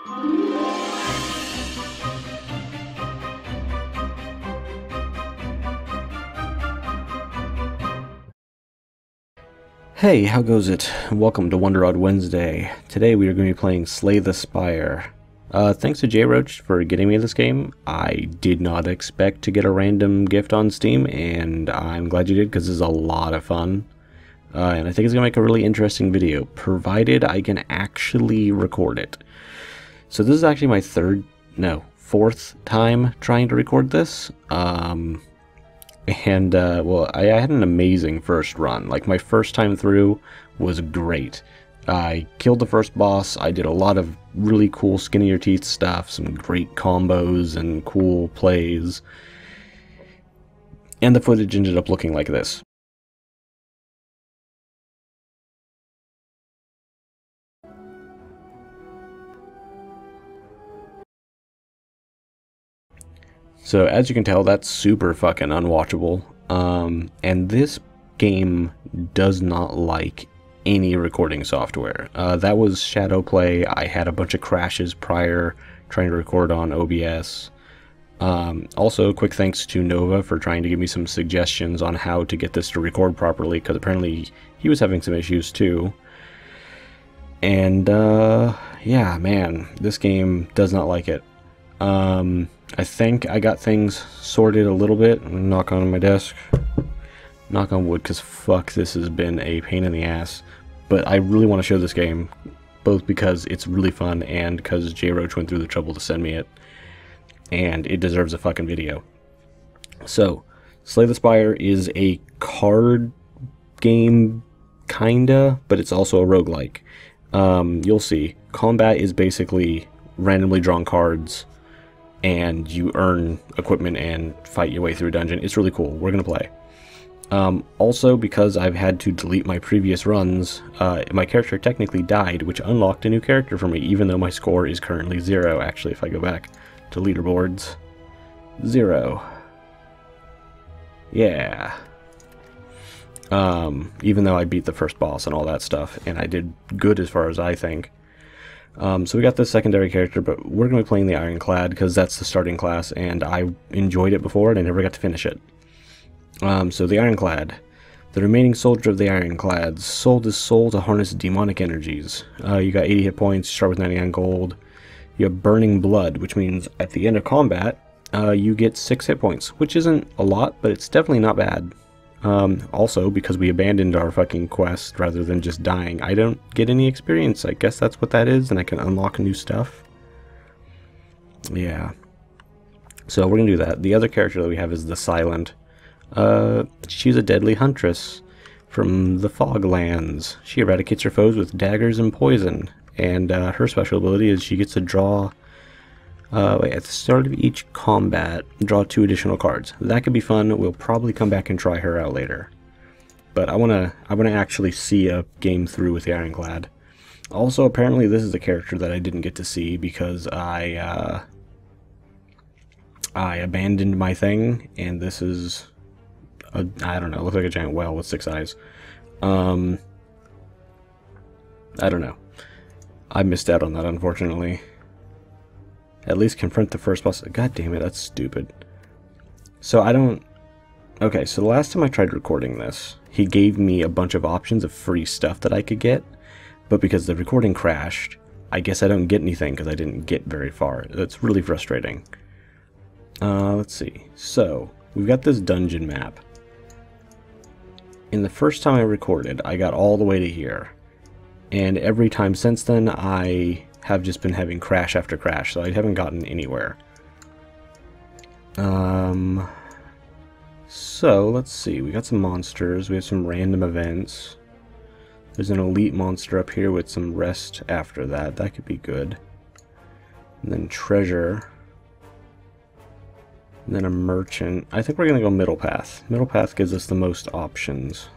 Hey, how goes it? Welcome to Wonder Odd Wednesday. Today we are going to be playing Slay the Spire. Thanks to J Roach for getting me this game. I did not expect to get a random gift on Steam, and I'm glad you did because this is a lot of fun. And I think it's going to make a really interesting video, provided I can actually record it. So this is actually my fourth time trying to record this. Well, I had an amazing first run. Like, my first time through was great. I killed the first boss, I did a lot of really cool skin in your teeth stuff, some great combos and cool plays, and the footage ended up looking like this. So as you can tell, that's super fucking unwatchable, and this game does not like any recording software. That was Shadow Play. I had a bunch of crashes prior trying to record on OBS. Also, quick thanks to Nova for trying to give me some suggestions on how to get this to record properly, because apparently he was having some issues too. And yeah, man, this game does not like it. I think I got things sorted a little bit. I'm gonna knock on my desk. Knock on wood, because fuck, this has been a pain in the ass. But I really want to show this game, both because it's really fun and because J Roach went through the trouble to send me it. And it deserves a fucking video. So, Slay the Spire is a card game, kinda, but it's also a roguelike. You'll see. Combat is basically randomly drawn cards, and you earn equipment and fight your way through a dungeon. It's really cool. We're gonna play. Also, because I've had to delete my previous runs, my character technically died, which unlocked a new character for me, even though my score is currently 0. Actually, if I go back to leaderboards, 0. Yeah. Even though I beat the first boss and all that stuff, and I did good as far as I think. So we got this secondary character, but we're going to be playing the Ironclad because that's the starting class, and I enjoyed it before and I never got to finish it. So the Ironclad. The remaining soldier of the Ironclads sold his soul to harness demonic energies. You got 80 hit points, start with 99 gold. You have Burning Blood, which means at the end of combat, you get 6 hit points, which isn't a lot, but it's definitely not bad. Also, because we abandoned our fucking quest rather than just dying, I don't get any experience. I guess that's what that is, and I can unlock new stuff. Yeah. So we're gonna do that. The other character that we have is the Silent. She's a deadly huntress from the Foglands. She eradicates her foes with daggers and poison, and her special ability is she gets to draw, at the start of each combat, draw 2 additional cards. That could be fun. We'll probably come back and try her out later. But I wanna actually see a game through with the Ironclad. Also, apparently this is a character that I didn't get to see because I abandoned my thing, and this is I don't know, looks like a giant whale with 6 eyes. I don't know. I missed out on that, unfortunately. At least confront the first boss. God damn it, that's stupid. So I don't... Okay, so the last time I tried recording this, he gave me a bunch of options of free stuff that I could get, but because the recording crashed, I guess I don't get anything because I didn't get very far. That's really frustrating. Let's see. So, we've got this dungeon map. In the first time I recorded, I got all the way to here. And every time since then, I have just been having crash after crash, so I haven't gotten anywhere. So, let's see. We got some monsters. We have some random events. There's an elite monster up here with some rest after that. That could be good. And then treasure. And then a merchant. I think we're going to go middle path. Middle path gives us the most options.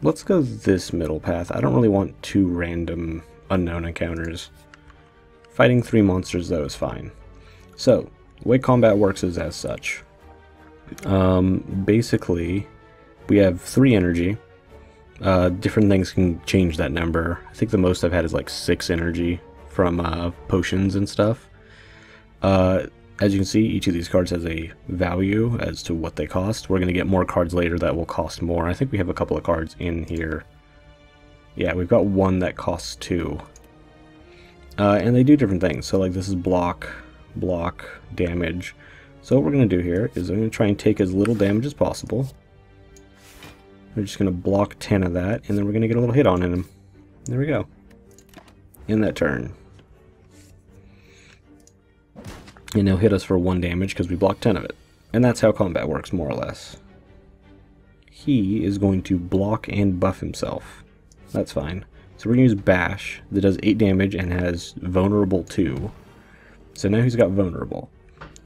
Let's go this middle path. I don't really want 2 random unknown encounters. Fighting 3 monsters, though, is fine. So, the way combat works is as such. Basically, we have 3 energy. Different things can change that number. I think the most I've had is like 6 energy from potions and stuff. As you can see, each of these cards has a value as to what they cost. We're going to get more cards later that will cost more. I think we have a couple of cards in here. Yeah, we've got one that costs 2. And they do different things. So like this is block, damage. So what we're going to do here is I'm going to try and take as little damage as possible. We're just going to block 10 of that, and then we're going to get a little hit on him. There we go. In that turn. And he'll hit us for 1 damage because we blocked 10 of it. And that's how combat works, more or less. He is going to block and buff himself. That's fine. So we're going to use Bash that does 8 damage and has Vulnerable 2. So now he's got Vulnerable.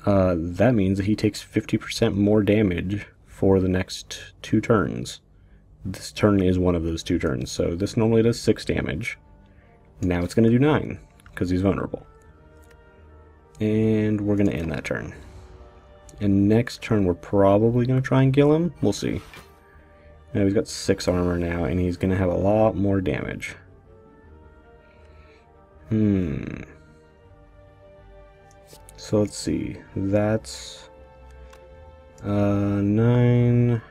That means that he takes 50% more damage for the next 2 turns. This turn is one of those 2 turns. So this normally does 6 damage. Now it's going to do 9 because he's vulnerable. And we're going to end that turn. And next turn we're probably going to try and kill him. We'll see. Now he's got 6 armor now, and he's going to have a lot more damage. So let's see. That's 9.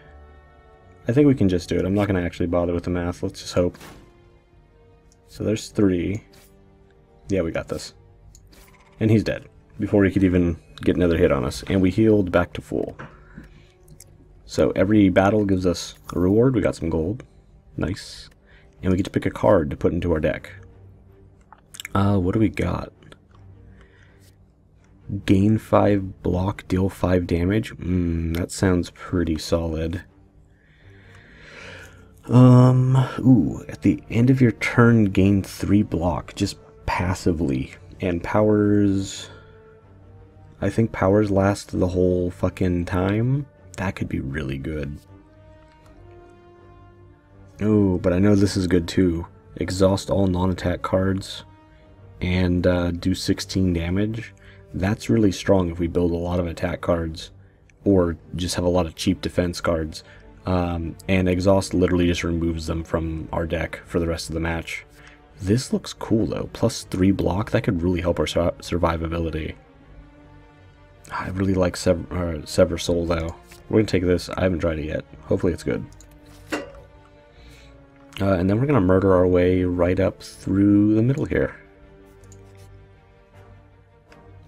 I think we can just do it. I'm not going to actually bother with the math. Let's just hope. So there's 3. Yeah, we got this. And he's dead before he could even get another hit on us. And we healed back to full. So every battle gives us a reward. We got some gold. Nice. And we get to pick a card to put into our deck. What do we got? Gain 5 block, deal 5 damage. That sounds pretty solid. Ooh, at the end of your turn, gain 3 block, just passively. And powers... I think powers last the whole fucking time. That could be really good. Oh, but I know this is good too. Exhaust all non-attack cards and do 16 damage. That's really strong if we build a lot of attack cards or just have a lot of cheap defense cards. And exhaust literally just removes them from our deck for the rest of the match. This looks cool though. Plus 3 block, that could really help our survivability. I really like Sever Soul though. We're going to take this. I haven't tried it yet. Hopefully it's good. And then we're going to murder our way right up through the middle here.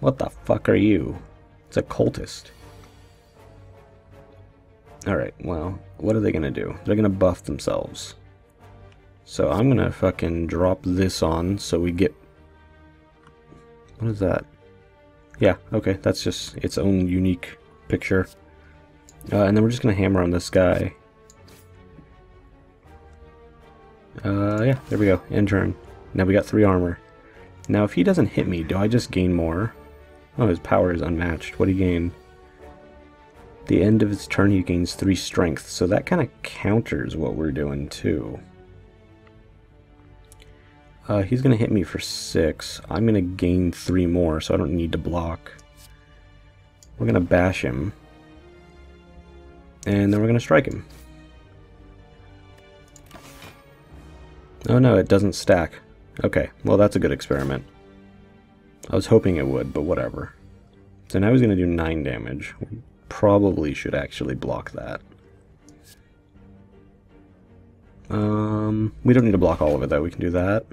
What the fuck are you? It's a cultist. Alright, well, what are they going to do? They're going to buff themselves. So I'm going to fucking drop this on so we get... What is that? Yeah, okay, that's just its own unique picture. And then we're just going to hammer on this guy. Yeah, there we go. End turn. Now we got 3 armor. Now if he doesn't hit me, do I just gain more? Oh, his power is unmatched. What do he gain? At the end of his turn, he gains 3 strength. So that kind of counters what we're doing, too. He's going to hit me for 6. I'm going to gain 3 more, so I don't need to block. We're going to bash him. And then we're going to strike him. Oh no, it doesn't stack. Okay, well that's a good experiment. I was hoping it would, but whatever. So now he's going to do 9 damage. We probably should actually block that. We don't need to block all of it though, we can do that.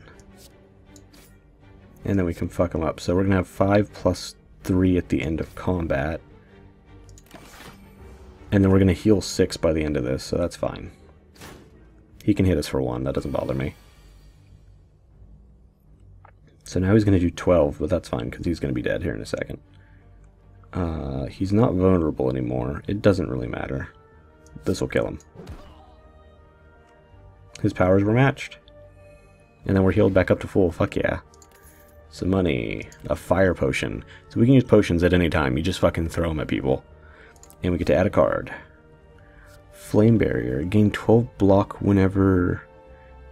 And then we can fuck him up. So we're going to have 5 plus 3 at the end of combat. And then we're going to heal 6 by the end of this, so that's fine. He can hit us for 1, that doesn't bother me. So now he's going to do 12, but that's fine because he's going to be dead here in a second. He's not vulnerable anymore. It doesn't really matter. This will kill him. His powers were matched. And then we're healed back up to full. Fuck yeah. Some money. A fire potion. So we can use potions at any time. You just fucking throw them at people. And we get to add a card. Flame Barrier. Gain 12 block whenever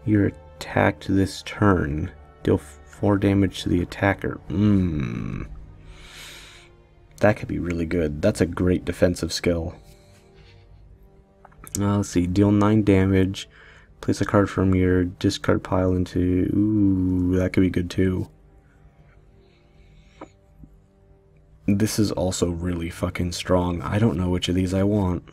you're attacked this turn. Deal 4 damage to the attacker. That could be really good. That's a great defensive skill. Let's see. Deal 9 damage. Place a card from your discard pile into... Ooh, that could be good too. This is also really fucking strong. I don't know which of these I want.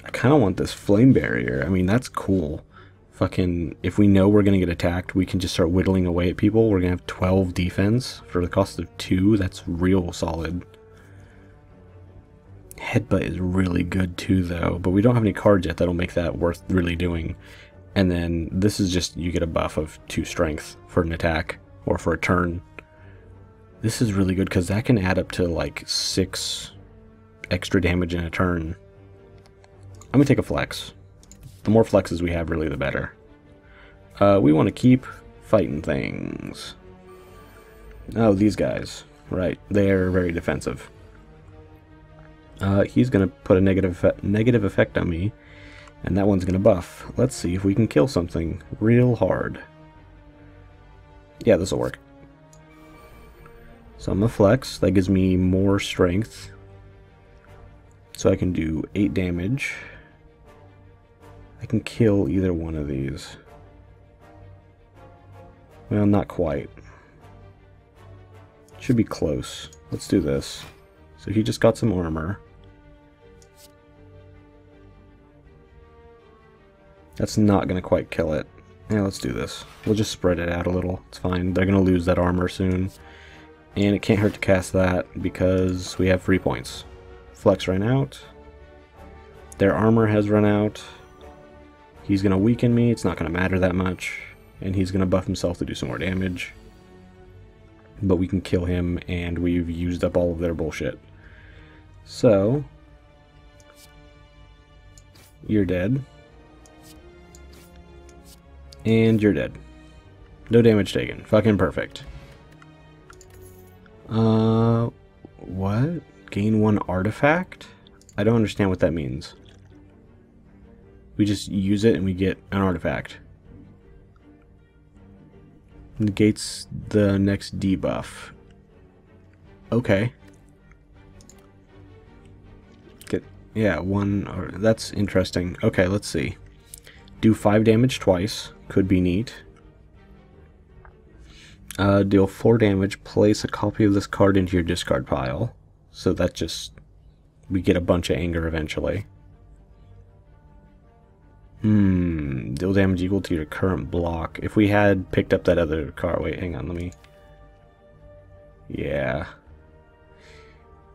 I kind of want this flame barrier. I mean, that's cool. Fucking, if we know we're going to get attacked, we can just start whittling away at people. We're going to have 12 defense for the cost of 2. That's real solid. Headbutt is really good too, though. But we don't have any cards yet that'll make that worth really doing. And then this is just, you get a buff of 2 strength for an attack or for a turn. This is really good because that can add up to like 6 extra damage in a turn. I'm going to take a flex. The more flexes we have, really, the better. We want to keep fighting things. Oh, these guys. Right. They're very defensive. He's going to put a negative effect on me. And that one's going to buff. Let's see if we can kill something real hard. Yeah, this will work. So I'm going to flex. That gives me more strength. So I can do 8 damage. I can kill either one of these. Well, not quite. Should be close. Let's do this. So he just got some armor. That's not going to quite kill it. Yeah, let's do this. We'll just spread it out a little. It's fine. They're going to lose that armor soon. And it can't hurt to cast that because we have free points. Flex ran out. Their armor has run out. He's going to weaken me, it's not going to matter that much, and he's going to buff himself to do some more damage. But we can kill him, and we've used up all of their bullshit. So, you're dead. And you're dead. No damage taken. Fucking perfect. What? Gain 1 artifact? I don't understand what that means. We just use it and we get an artifact. Negates the next debuff. Okay. Yeah, 1. That's interesting. Okay, let's see. Do 5 damage twice. Could be neat. Deal 4 damage. Place a copy of this card into your discard pile. So that just... we get a bunch of anger eventually. Deal damage equal to your current block. If we had picked up that other card... Wait, hang on, let me... Yeah.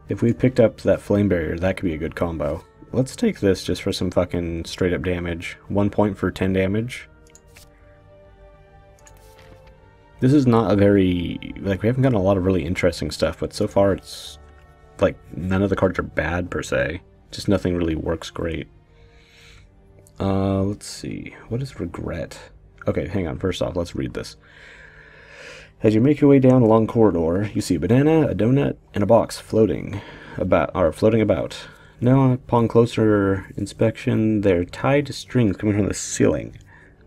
If we picked up that flame barrier, that could be a good combo. Let's take this just for some fucking straight up damage. 1 point for 10 damage. This is not a very... like, we haven't gotten a lot of really interesting stuff, but so far it's... like, none of the cards are bad per se. Just nothing really works great. Let's see. What is regret? Okay, hang on. First off, let's read this. As you make your way down a long corridor, you see a banana, a donut, and a box floating about. Now, upon closer inspection, they're tied to strings coming from the ceiling.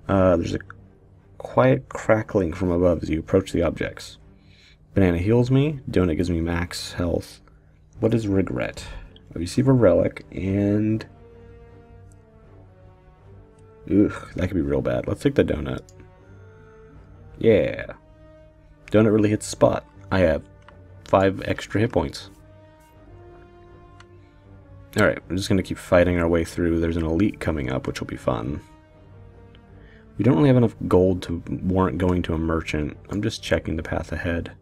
There's a quiet crackling from above as you approach the objects. Banana heals me. Donut gives me max health. What is regret? I receive a relic, and... ugh, that could be real bad. Let's take the donut. Yeah. Donut really hits the spot. I have 5 extra hit points. Alright, we're just going to keep fighting our way through. There's an elite coming up, which will be fun. We don't really have enough gold to warrant going to a merchant. I'm just checking the path ahead.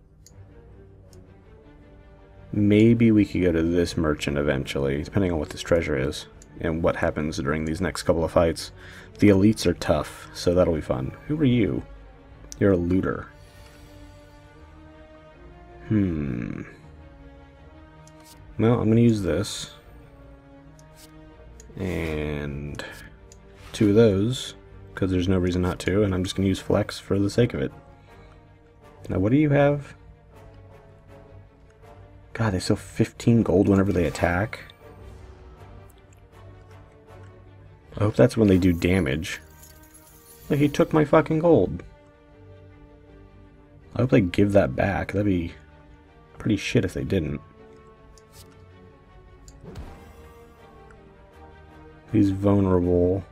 Maybe we could go to this merchant eventually, depending on what this treasure is and what happens during these next couple of fights. The elites are tough, so that'll be fun. Who are you? You're a looter. Well, I'm going to use this. And 2 of those, because there's no reason not to, and I'm just going to use flex for the sake of it. Now, what do you have? God, they sell 15 gold whenever they attack. I hope that's when they do damage. Like, he took my fucking gold. I hope they give that back. That'd be pretty shit if they didn't. He's vulnerable.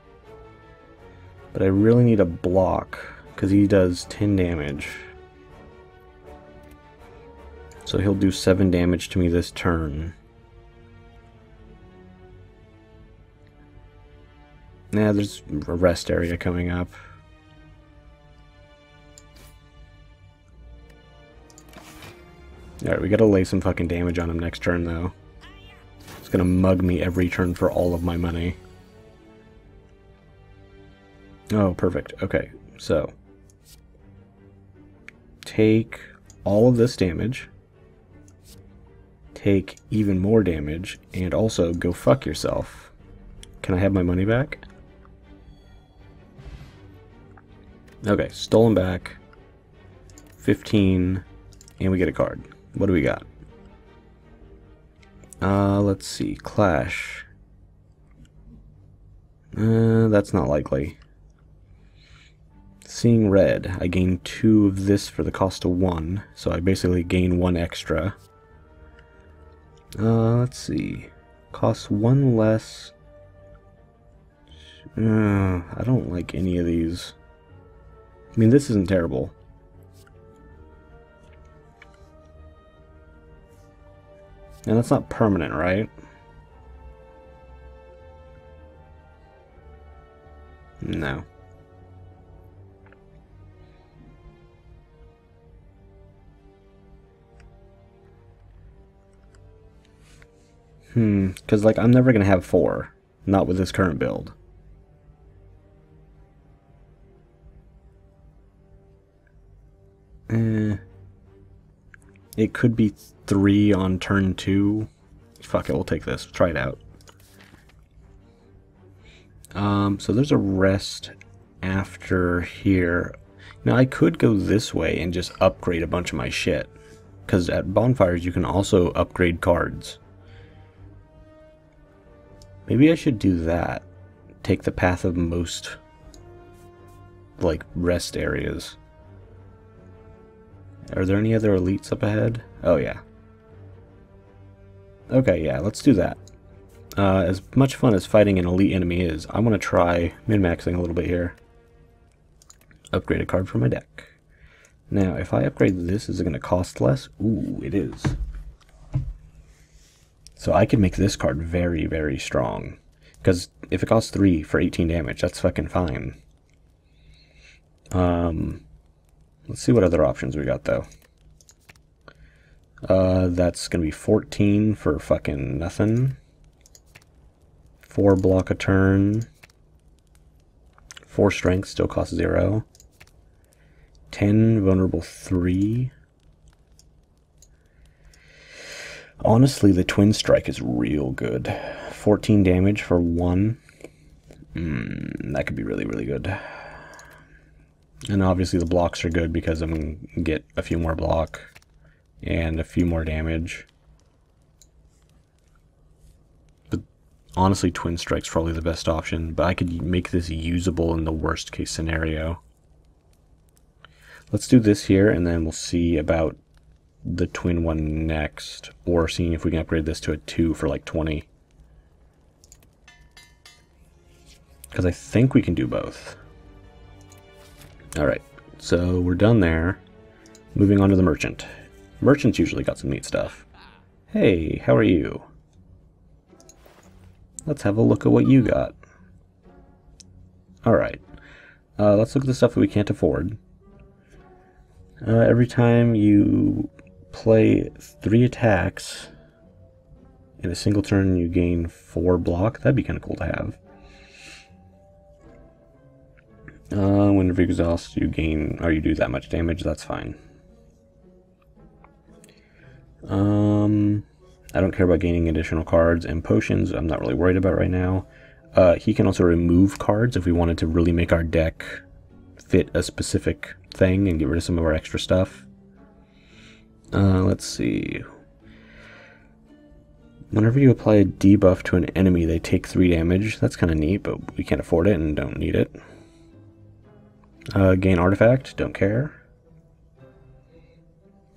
But I really need a block, because he does 10 damage. So he'll do 7 damage to me this turn. Nah, there's a rest area coming up. Alright, we gotta lay some fucking damage on him next turn, though. It's gonna mug me every turn for all of my money. Oh, perfect. Okay, so take all of this damage, take even more damage, and also go fuck yourself. Can I have my money back? Okay, stolen back, 15, and we get a card. What do we got? Let's see, Clash. That's not likely. Seeing red, I gain 2 of this for the cost of 1, so I basically gain 1 extra. Let's see. Costs 1 less. I don't like any of these. I mean, this isn't terrible. And that's not permanent, right? No. Because, like, I'm never going to have 4. Not with this current build. It could be 3 on turn 2. Fuck it, we'll take this. Try it out. So there's a rest after here. Now, I could go this way and just upgrade a bunch of my shit. Because at bonfires, you can also upgrade cards. Maybe I should do that. Take the path of most, like, rest areas. Are there any other elites up ahead? Oh, yeah. Okay, yeah, let's do that. As much fun as fighting an elite enemy is, I want to try min-maxing a little bit here. Upgrade a card from my deck. Now, if I upgrade this, is it going to cost less? Ooh, it is. So I can make this card very, very strong. Because if it costs 3 for 18 damage, that's fucking fine. Let's see what other options we got, though. That's going to be 14 for fucking nothing. 4 block a turn. 4 strength, still costs 0. 10 vulnerable 3. Honestly, the twin strike is real good. 14 damage for 1. That could be really, really good. And obviously the blocks are good because I'm going to get a few more block and a few more damage. But honestly, twin strike's probably the best option, but I could make this usable in the worst case scenario. Let's do this here, and then we'll see about the twin one next, or seeing if we can upgrade this to a 2 for like 20. Because I think we can do both. Alright, so we're done there. Moving on to the merchant. Merchant's usually got some neat stuff. Hey, how are you? Let's have a look at what you got. Alright, let's look at the stuff that we can't afford. Every time you play 3 attacks in a single turn, you gain 4 block. That'd be kind of cool to have. Whenever you exhaust, you gain, or you do that much damage, that's fine. I don't care about gaining additional cards, and potions I'm not really worried about right now. He can also remove cards if we wanted to really make our deck fit a specific thing and get rid of some of our extra stuff. Let's see. Whenever you apply a debuff to an enemy, they take 3 damage. That's kind of neat, but we can't afford it and don't need it. Gain artifact, don't care.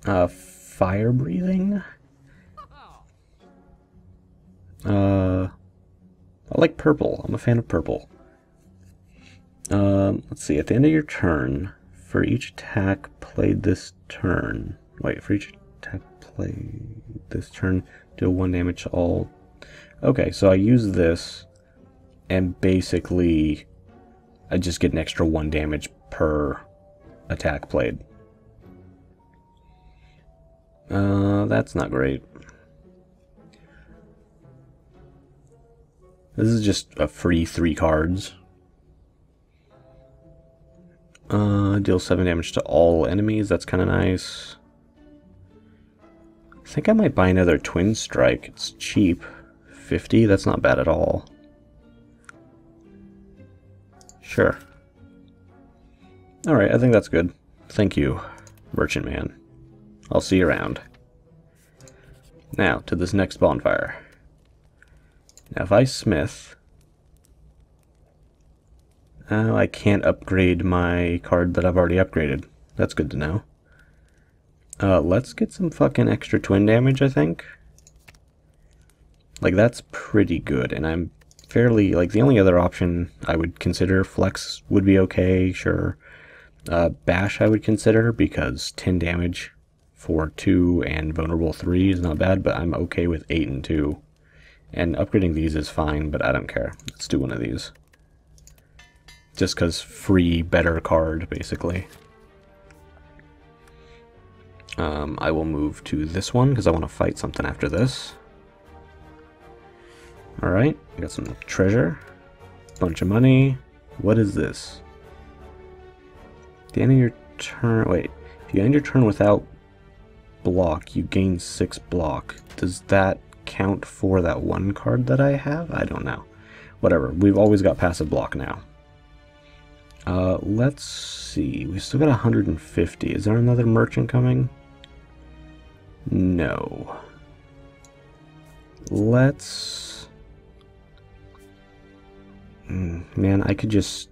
Fire breathing? I like purple. I'm a fan of purple. Let's see. At the end of your turn, for each attack played this turn... Wait, for each attack played this turn, deal 1 damage to all... Okay, so I use this, and basically I just get an extra 1 damage per attack played. That's not great. This is just a free 3 cards. Deal 7 damage to all enemies, that's kind of nice. I think I might buy another Twin Strike, it's cheap. 50, that's not bad at all. Sure. Alright, I think that's good. Thank you, Merchant Man. I'll see you around. Now, to this next bonfire. Now, if I smith... I can't upgrade my card that I've already upgraded. That's good to know. Let's get some fucking extra twin damage, I think. Like, that's pretty good, and I'm fairly... Like, the only other option I would consider, Flex would be okay, sure. Bash I would consider, because 10 damage for 2 and Vulnerable 3 is not bad, but I'm okay with 8 and 2. And upgrading these is fine, but I don't care. Let's do one of these. Just because free, better card, basically. I will move to this one, because I want to fight something after this. Alright, got some treasure. Bunch of money. What is this? At the end of your turn... Wait. If you end your turn without block, you gain 6 block. Does that count for that 1 card that I have? I don't know. Whatever. We've always got passive block now. Let's see. We still got 150. Is there another merchant coming? No. Let's... Man, I could just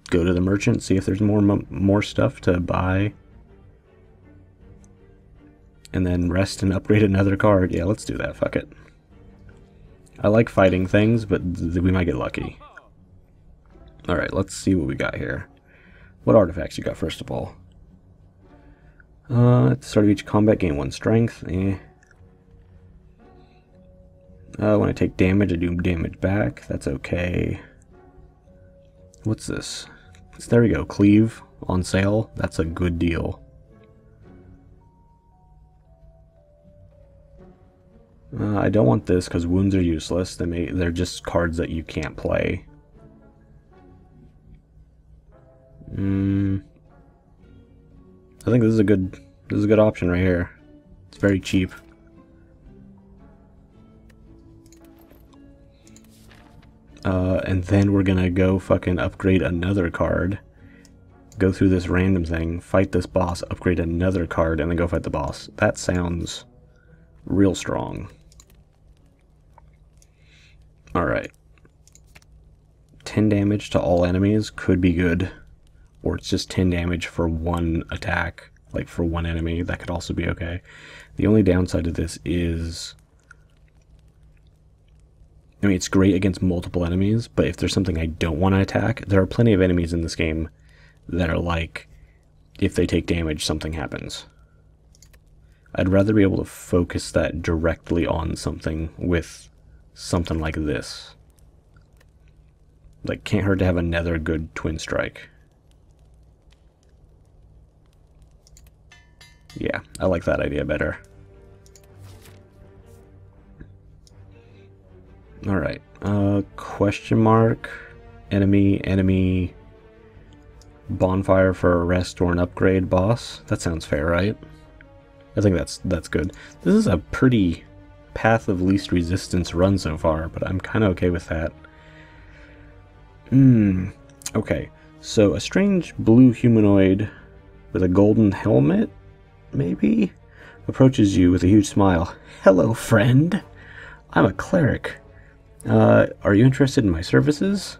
go to the merchant, see if there's more stuff to buy. And then rest and upgrade another card. Yeah, let's do that. Fuck it. I like fighting things, but we might get lucky. Alright, let's see what we got here. What artifacts you got, first of all? At the start of each combat, gain 1 strength. When I take damage, I do damage back. That's okay. What's this? There we go. Cleave on sale. That's a good deal. I don't want this because wounds are useless. They're just cards that you can't play. I think this is a good option right here. It's very cheap. And then we're gonna go fucking upgrade another card. Go through this random thing, fight this boss, upgrade another card, and then go fight the boss. That sounds real strong. Alright. 10 damage to all enemies could be good. Or it's just 10 damage for 1 attack, like for 1 enemy. That could also be okay. The only downside to this is... I mean, it's great against multiple enemies, but if there's something I don't want to attack, there are plenty of enemies in this game that are like, if they take damage, something happens. I'd rather be able to focus that directly on something with something like this. Like, can't hurt to have another good Twin Strike. Yeah, I like that idea better. Alright, question mark, enemy, bonfire for a rest or an upgrade boss. That sounds fair, right? I think that's good. This is a pretty path of least resistance run so far, but I'm kind of okay with that. Okay, so a strange blue humanoid with a golden helmet, maybe, approaches you with a huge smile. Hello, friend. I'm a cleric. Are you interested in my services?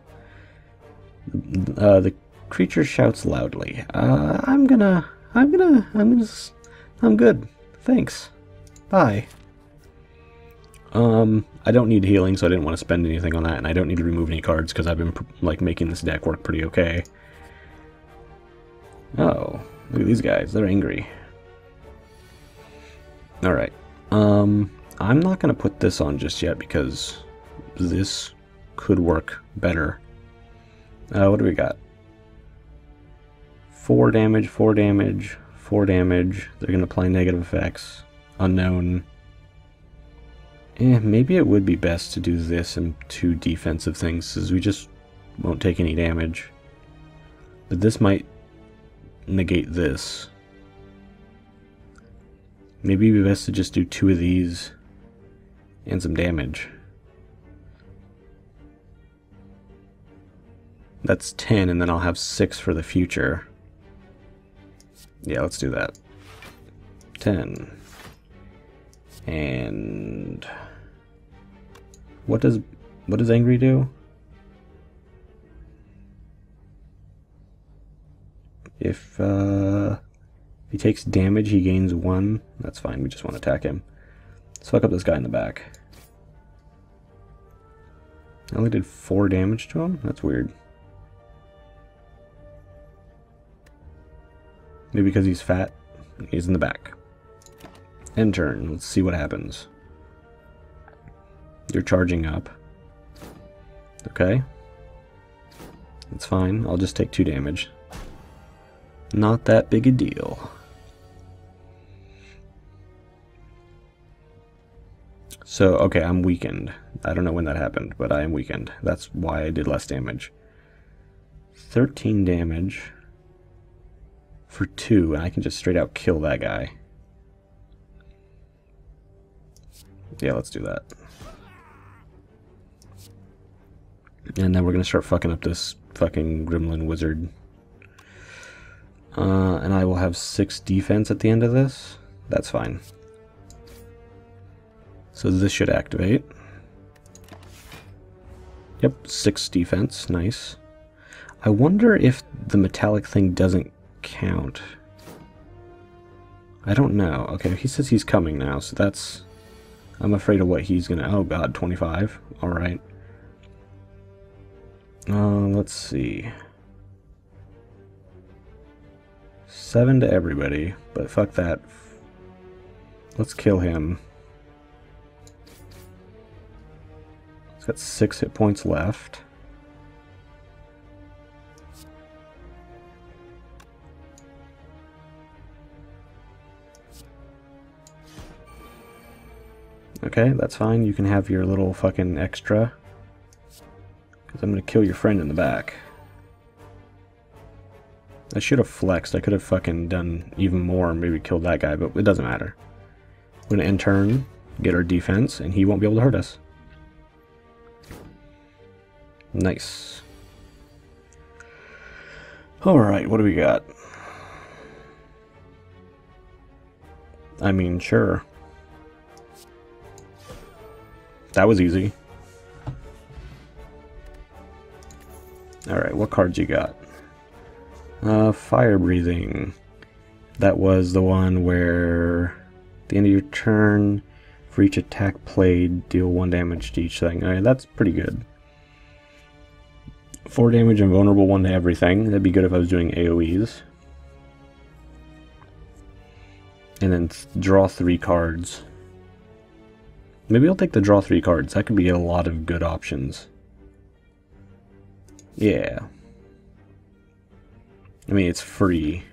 The creature shouts loudly. I'm good. Thanks. Bye. I don't need healing, so I didn't want to spend anything on that, and I don't need to remove any cards because I've been like making this deck work pretty okay. Oh, look at these guys. They're angry. Alright. I'm not going to put this on just yet because this could work better. What do we got? 4 damage, 4 damage, 4 damage. They're going to apply negative effects. Unknown. Maybe it would be best to do this and 2 defensive things, because we just won't take any damage. But this might negate this. Maybe it'd be best to just do 2 of these and some damage. That's 10, and then I'll have 6 for the future. Yeah, let's do that. 10. And what does angry do? If he takes damage, he gains 1. That's fine, we just want to attack him. Let's fuck up this guy in the back. I only did 4 damage to him? That's weird. Maybe because he's fat. He's in the back. End turn. Let's see what happens. You're charging up. Okay. It's fine. I'll just take 2 damage. Not that big a deal. So, okay, I'm weakened. I don't know when that happened, but I am weakened. That's why I did less damage. 13 damage for 2, and I can just straight out kill that guy. Yeah, let's do that. And then we're gonna start fucking up this fucking gremlin wizard. And I will have 6 defense at the end of this. That's fine. So this should activate. Yep, 6 defense. Nice. I wonder if the metallic thing doesn't count. I don't know. Okay, he says he's coming now, so that's... I'm afraid of what he's gonna... Oh god, 25. Alright. Let's see. 7 to everybody, but fuck that. Let's kill him. He's got 6 hit points left. Okay, that's fine. You can have your little fucking extra. Because I'm going to kill your friend in the back. I should have flexed. I could have fucking done even more and maybe killed that guy, but it doesn't matter. We're going to end turn, get our defense, and he won't be able to hurt us. Nice. Alright, what do we got? I mean, sure. That was easy. Alright, what cards you got? Fire breathing. That was the one where at the end of your turn, for each attack played, deal 1 damage to each thing. Alright, that's pretty good. 4 damage and vulnerable 1 to everything. That'd be good if I was doing AoEs. And then draw 3 cards. Maybe I'll take the draw 3 cards. That could be a lot of good options. Yeah. I mean, it's free.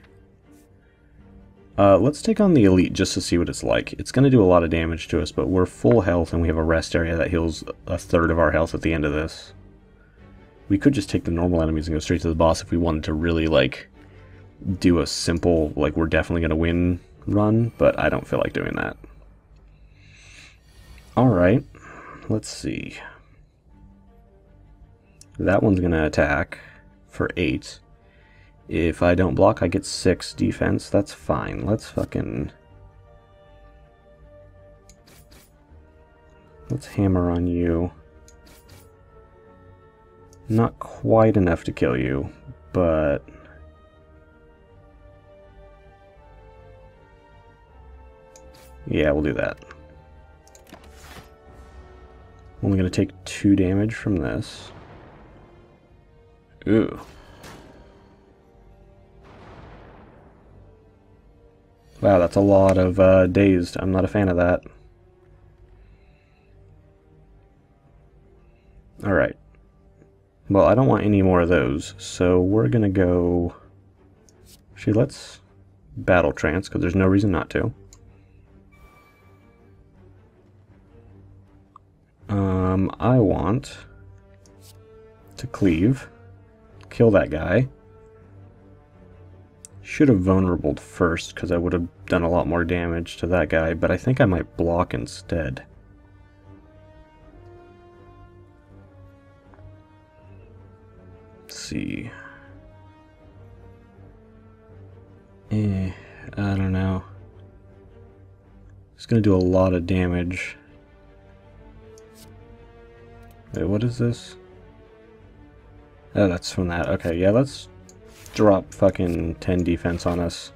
Let's take on the Elite just to see what it's like. It's going to do a lot of damage to us, but we're full health and we have a rest area that heals 1/3 of our health at the end of this. We could just take the normal enemies and go straight to the boss if we wanted to really, like, do a simple, like, we're definitely going to win run, but I don't feel like doing that. Alright, let's see. That one's going to attack for 8. If I don't block, I get 6 defense. That's fine. Let's hammer on you. Not quite enough to kill you, but... yeah, we'll do that. Only going to take 2 damage from this. Ooh. Wow, that's a lot of dazed. I'm not a fan of that. Alright. Well, I don't want any more of those, so we're going to go... Actually, let's battle trance, because there's no reason not to. I want to cleave, kill that guy. Should have vulnerabled first, because I would have done a lot more damage to that guy, but I think I might block instead. Let's see. I don't know. It's going to do a lot of damage. Wait, what is this? Oh, that's from that. Okay, yeah, let's drop fucking 10 defense on us.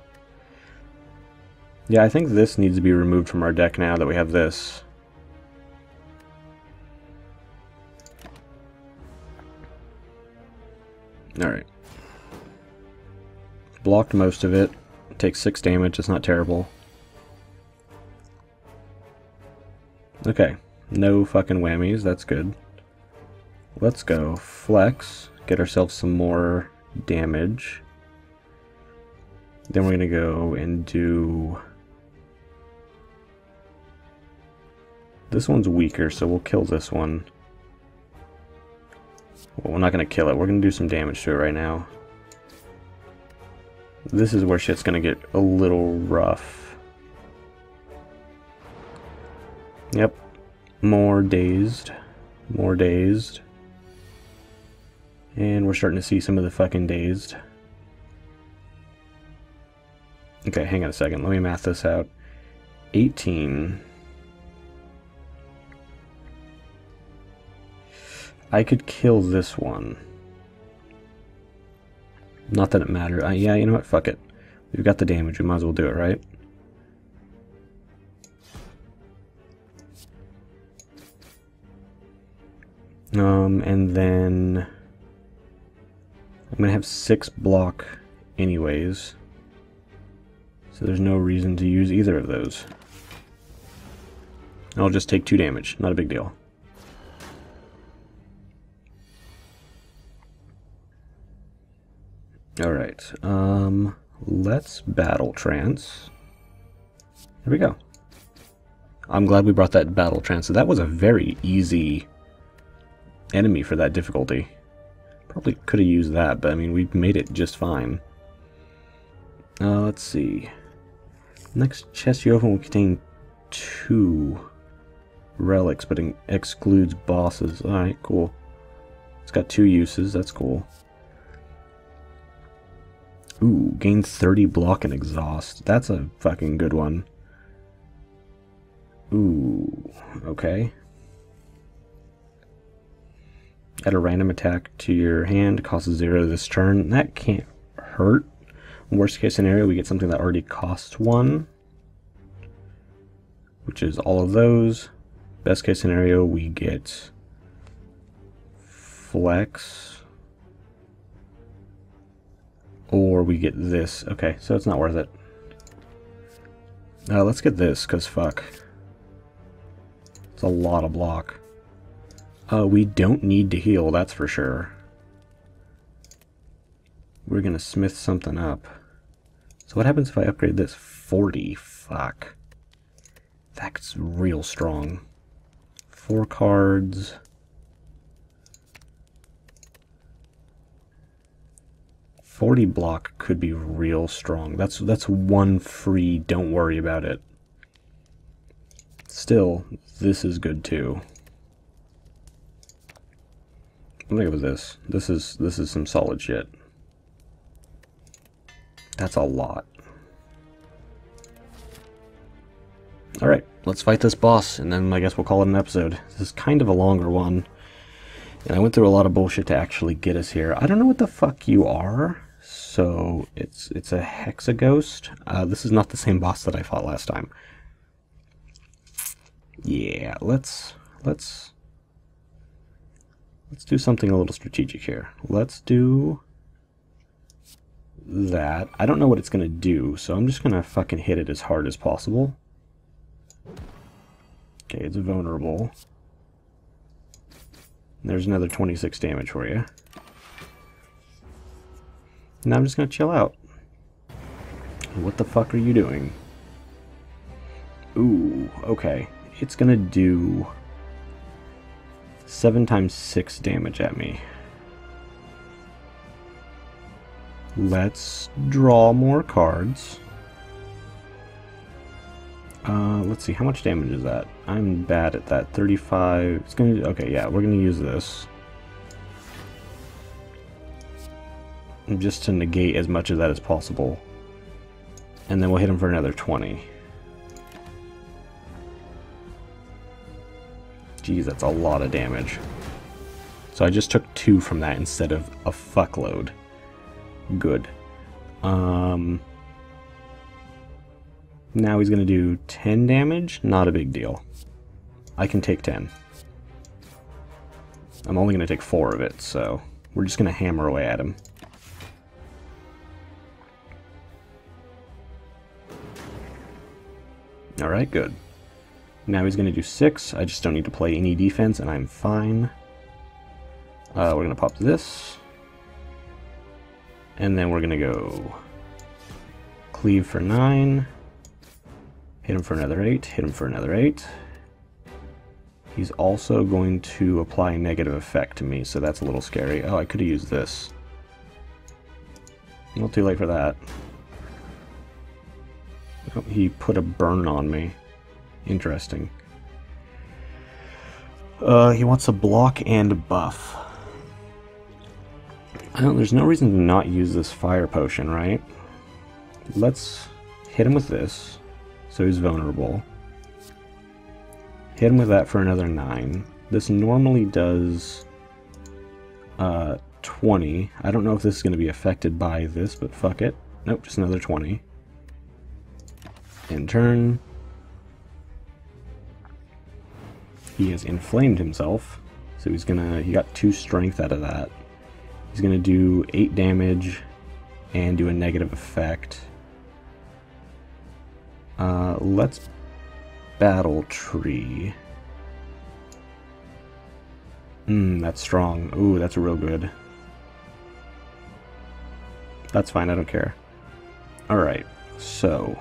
Yeah, I think this needs to be removed from our deck now that we have this. Alright. Blocked most of it. Takes 6 damage, it's not terrible. Okay, no fucking whammies, that's good. Let's go flex, get ourselves some more damage. Then we're gonna go and do... This one's weaker, so we'll kill this one. Well, we're not gonna kill it, we're gonna do some damage to it right now. This is where shit's gonna get a little rough. Yep. More dazed. More dazed. And we're starting to see some of the fucking dazed. Okay, hang on a second. Let me math this out. 18. I could kill this one. Not that it matters. Yeah, you know what? Fuck it. We've got the damage. We might as well do it, right? And then... I'm going to have 6 block anyways. So there's no reason to use either of those. I'll just take 2 damage. Not a big deal. Alright, let's battle trance. There we go. I'm glad we brought that battle trance. So that was a very easy enemy for that difficulty. Probably could have used that, but I mean, we made it just fine. Let's see. Next chest you open will contain 2 relics, but it excludes bosses. Alright, cool. It's got 2 uses, that's cool. Ooh, gain 30 block and exhaust. That's a fucking good one. Ooh, okay. Add a random attack to your hand, costs 0 this turn. That can't hurt. Worst case scenario, we get something that already costs 1, which is all of those. Best case scenario, we get flex. Or we get this. Okay, so it's not worth it. Let's get this, because fuck. It's a lot of block. We don't need to heal, that's for sure. We're going to smith something up. So what happens if I upgrade this? 40. Fuck. That's real strong. 4 cards. $40 block could be real strong. That's 1 free, don't worry about it. Still, this is good too. I'm gonna go with this. This is some solid shit. That's a lot. Alright, let's fight this boss, and then I guess we'll call it an episode. This is kind of a longer one. And I went through a lot of bullshit to actually get us here. I don't know what the fuck you are. So it's a hexaghost. This is not the same boss that I fought last time. Yeah, let's Let's do something a little strategic here. Let's do that. I don't know what it's going to do, so I'm just going to fucking hit it as hard as possible. Okay, it's vulnerable. There's another 26 damage for you. Now I'm just going to chill out. What the fuck are you doing? Ooh, okay. It's going to do 7 times 6 damage at me. Let's draw more cards. Let's see, how much damage is that? I'm bad at that. 35. It's gonna. Okay, yeah, we're gonna use this just to negate as much of that as possible, and then we'll hit him for another 20. Jeez, that's a lot of damage. So I just took 2 from that instead of a fuckload. Good. Now he's going to do 10 damage. Not a big deal. I can take 10. I'm only going to take 4 of it, so we're just going to hammer away at him. Alright, good. Now he's going to do 6. I just don't need to play any defense, and I'm fine. We're going to pop this. And then we're going to go cleave for 9. Hit him for another 8. Hit him for another 8. He's also going to apply negative effect to me, so that's a little scary. Oh, I could have used this. Not too late for that. Oh, he put a burn on me. Interesting. He wants a block and a buff. There's no reason to not use this fire potion, right? Let's hit him with this, so he's vulnerable. Hit him with that for another 9. This normally does 20. I don't know if this is going to be affected by this, but fuck it. Nope, just another 20. In turn, he has inflamed himself, so he got 2 strength out of that. He's gonna do 8 damage and do a negative effect. Let's battle tree. That's strong. Ooh, that's real good. That's fine, I don't care. Alright, so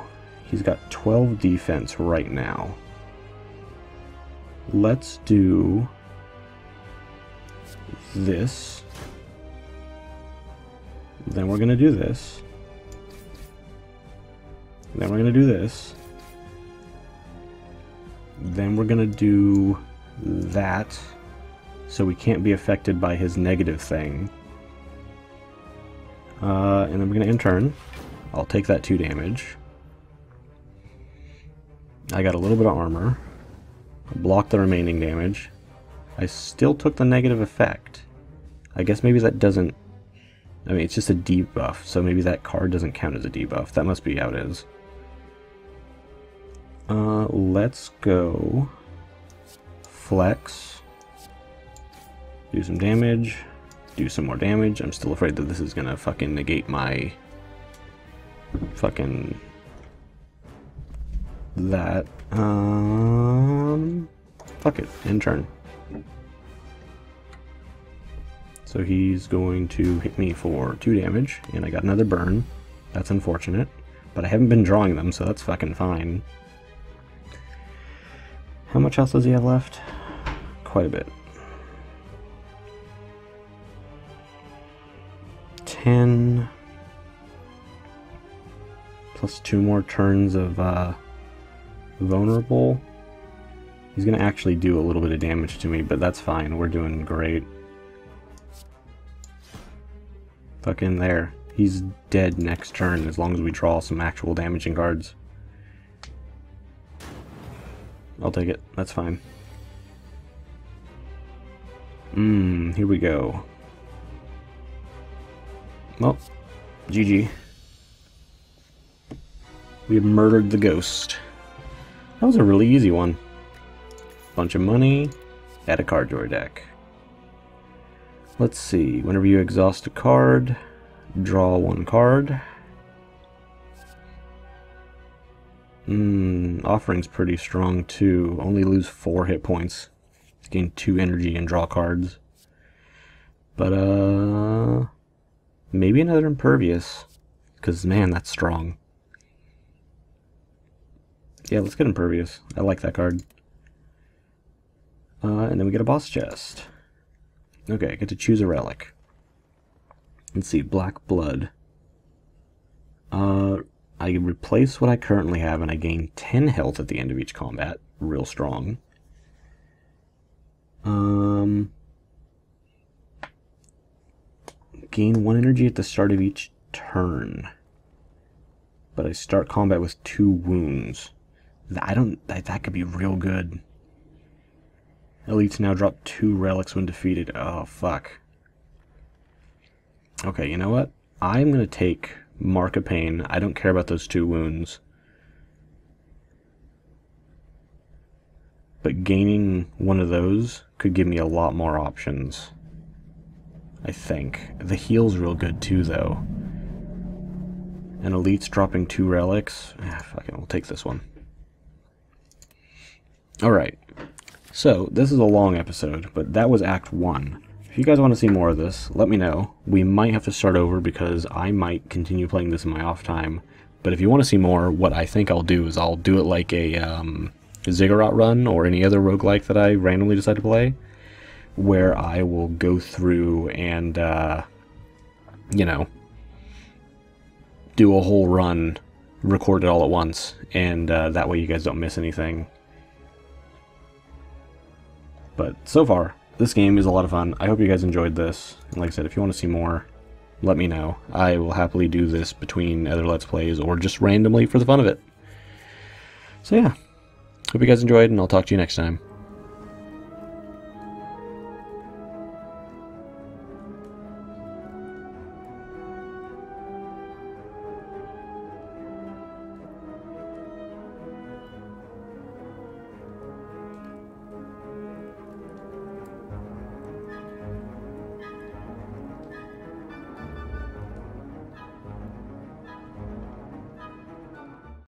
he's got 12 defense right now. Let's do this. Then we're going to do this. Then we're going to do this. Then we're going to do that. So we can't be affected by his negative thing. And then we're going to end turn. I'll take that 2 damage. I got a little bit of armor. I'll block the remaining damage. I still took the negative effect. I guess maybe that doesn't... I mean, it's just a debuff, so maybe that card doesn't count as a debuff. That must be how it is. Let's go... Flex. Do some damage. Do some more damage. I'm still afraid that this is gonna fucking negate my... fucking... that. Fuck it. End turn. So he's going to hit me for 2 damage, and I got another burn. That's unfortunate, but I haven't been drawing them, so that's fucking fine. How much else does he have left? Quite a bit. 10 plus 2 more turns of vulnerable. He's gonna actually do a little bit of damage to me, but that's fine. We're doing great. Fucking there. He's dead next turn as long as we draw some actual damaging cards. I'll take it. That's fine. Here we go. Well, GG. We have murdered the ghost. That was a really easy one. Bunch of money. Add a card to our deck. Let's see, whenever you exhaust a card, draw one card. Offering's pretty strong too. Only lose 4 hit points. Gain 2 energy and draw cards. But, maybe another Impervious. Because, man, that's strong. Yeah, let's get Impervious. I like that card. And then we get a boss chest. Okay, I get to choose a relic. Let's see, Black Blood. I replace what I currently have and I gain 10 health at the end of each combat. Real strong. Gain 1 energy at the start of each turn. But I start combat with 2 wounds. That could be real good. Elites now drop 2 relics when defeated. Oh, fuck. Okay, you know what? I'm going to take Mark of Pain. I don't care about those 2 wounds. But gaining one of those could give me a lot more options. I think. The heal's real good too, though. And Elite's dropping 2 relics. Fuck it, we'll take this one. Alright. So, this is a long episode, but that was Act 1. If you guys want to see more of this, let me know. We might have to start over because I might continue playing this in my off time. But if you want to see more, what I think I'll do is I'll do it like a Ziggurat run or any other roguelike that I randomly decide to play, where I will go through and, you know, do a whole run, record it all at once, and that way you guys don't miss anything. But so far, this game is a lot of fun. I hope you guys enjoyed this. And like I said, if you want to see more, let me know. I will happily do this between other Let's Plays or just randomly for the fun of it. So yeah, hope you guys enjoyed, and I'll talk to you next time.